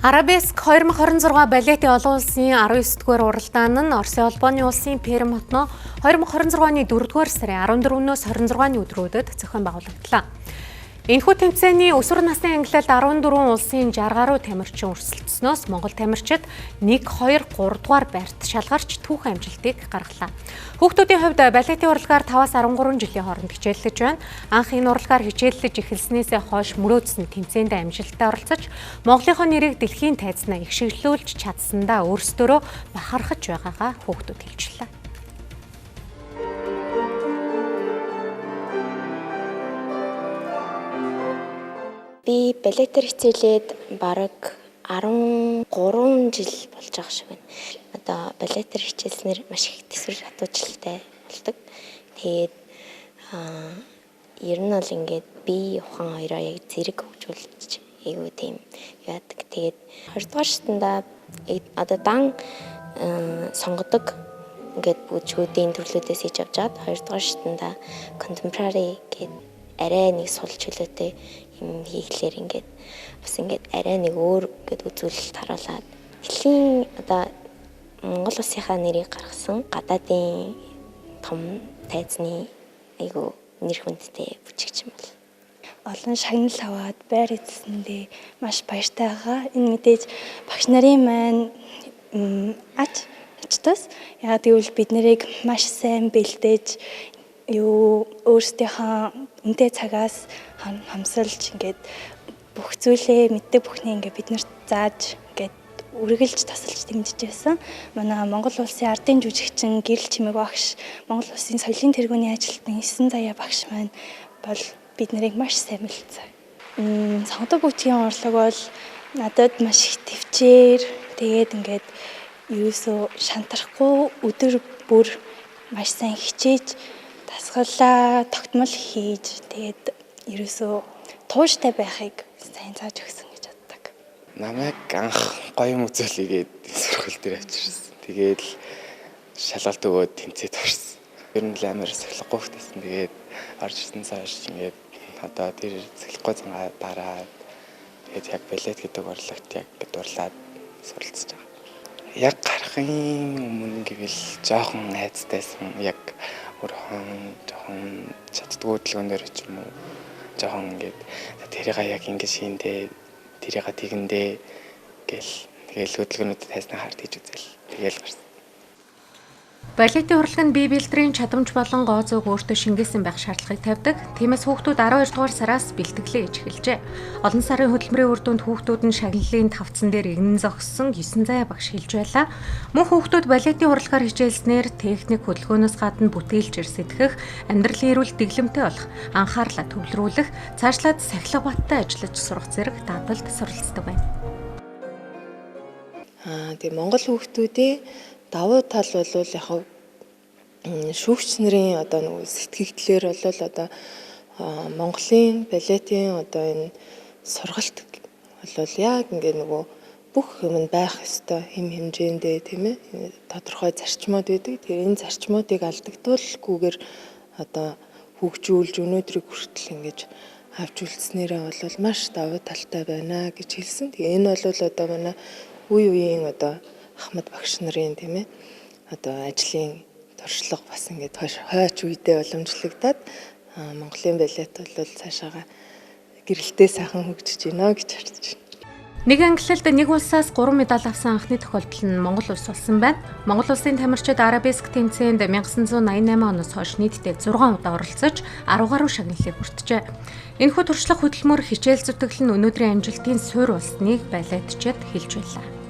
Арабеск 2026 балетын олон улсын 19-р уралдаан нь Оросын холбооны улсын Перемотно 2026 оны 4-р сарын 14-өөс 26-ны өдрүүдэд зохион байгуулагдлаа. Энэхүү тэмцээний өсвөр насны ангилалд 14 улсын 60 гаруй тамирчин өрсөлдсөнөөс Монгол тамирчид 1, 2, 3 дугаар байрт шалгарч түүхэн амжилтыг гаргалаа. Хүүхдүүдийн хувьд балетын урлагаар 5-аас 13 жилийн хооронд хичээллэж байна. Анх энэ урлагаар хичээллэж эхэлснээсээ хойш мөрөөдсөн тэмцээнд амжилттай оролцож, Монголынхоо нэрийг дэлхийн тайзнаа ихшэглүүлж чадсандаа өөрсдөө бахархаж байгаагаа хүүхдүүд хэлжлээ. Би балетээр хичээлээд бараг 13 жил болж байгаа шиг байна. Одоо балетээр хичээлснээр маш их төсвөр хатуужилтай болдог. Тэгээд ер нь бол ингээд би ухаан хоёроо яг зэрэг хөгжүүлж айгуу тийм яадаг. Тэгээд 20 дугаар шатанда одоо дан сонгодог ингээд бүжгүүдийн төрлүүдээс хийж авч чад 2 дугаар шатанда contemporary гэдэг арай нэг сул чөлөөтэй юм хийхлээр ингээд бас ингээд арай нэг өөр гэдэг үзүүлэлт харуулад дэлхийн одоо Монгол улсынхаа нэрийг гаргасан гадаадын том тайзны айгу нэр хүндтэй бүжигч юм бол олон шагнал аваад байр эзэсэндээ маш баяртай байгаа. Энэ мэдээж багш нарын маань ачтаас яагаад гэвэл бид нарыг маш сайн бэлдээж өөрсдийнхөө үнэтэй цагаас хамсалж ингээд бүх зүйлээ мэддэг бүхний ингээд биднэрт зааж ингээд үргэлж тасалж дэмжиж байсан. Манай Монгол улсын ардын жүжигчин Гэрэл Чимээг багш, Монгол улсын соёлын тэргүүний ажилтан 9 заяа багш маань бол бид нарыг маш сайн бэлдсэн. Сонгодог бүжгийн урлаг бол надад маш их төвчээр тэгээд ингээд ерөөсөө шантарахгүй өдөр бүр маш сайн хичээж дасгалаа тогтмол хийж тэгээд ерөөсөө тууштай байхыг сайн зааж өгсөн гэж боддог. Намайг анх гоё юм үзүүлээгээд сургууль дээр авчирсан. Тэгээд шалгалт өгөөд тэмцээд орсон. Ер нь амар сахилахгүй хөтөлсөн. Тэгээд орж ирсэн цааш ингээд одоо тэр сахилахгүй цангаа дараад тэгээд яг балет гэдэг урлагт яг дурлаад суралцж байгаа. Яг гарахын өмнө гэвэл жоохон айцтайсан. Яг жоохон чаддгүй хөдөлгөөнөөр ч юм уу жоохон ингээд тэрийга яг ингэ шиндээ тэрийга тэгэндээ тэгэл хөдөлгөөнүүдэд тайзнаа хард хийж үзэл тэгэл гарсан. Балетын урлаг нь бие бэлтрийн чадамж болон гоо зүг өөртөө шингээсэн байх шаардлагыг тавьдаг. Тиймээс хүүхдүүд 12 дугаар сараас бэлтгэлээ хийж эхэлжээ. Олон сарын хөтөлмөрийн үр дүнд хүүхдүүд нь шагналын тавцан дээр игнэн зогссон 9 заяа багш хэлж байлаа. Мөн хүүхдүүд балетын урлагаар хичээлснээр техник хөдөлгөөнөөс гадна бүтээлч сэтгэх, амьдралын эрүүл дэглэмтэй болох, анхаарлаа төвлөрүүлэх, цаашлаад сахилга баттай ажиллаж сурах зэрэг дадалд суралцдаг байна. Тэгээ Монгол хүүхдүүдээ давуу тал бол яг шүүгч нарын одоо нэг сэтгэгдлэр бол одоо Монголын балетын одоо энэ сургалт бол яг ингээ нөгөө бүх юм байх ёстой хэм хэмжээндээ тийм ээ тодорхой зарчмууд байдаг. Тэгээ энэ зарчмуудыг алдагдуулахгүйгээр одоо хөгжүүлж өнөөдрийг хүртэл ингэж авч үлдснээрээ бол маш давуу талтай байна гэж хэлсэн. Тэгээ энэ бол одоо манай үеийн одоо Ахмад багш нарын тийм ээ одоо ажлын туршлага бас ингээд хойч үедээ уламжлагдаад Монголын балет бол цаашаага гэрэлтэй сайхан хөгжиж байна гэж харж байна. Нэг ангиллалд нэг улсаас 3 медаль авсан анхны тохиолдол нь Монгол улс болсон байна. Монгол улсын тамирчид Арабеск тэмцээнд 1988 оноос хойш нийтдээ 6 удаа оролцож 10 гаруй шагналыг хүртжээ. Энэхүү туршлага хөтөлмөр хичээл зүтгэл нь өнөөдрийн амжилтын суурь болсныг балетчид хэлж байлаа.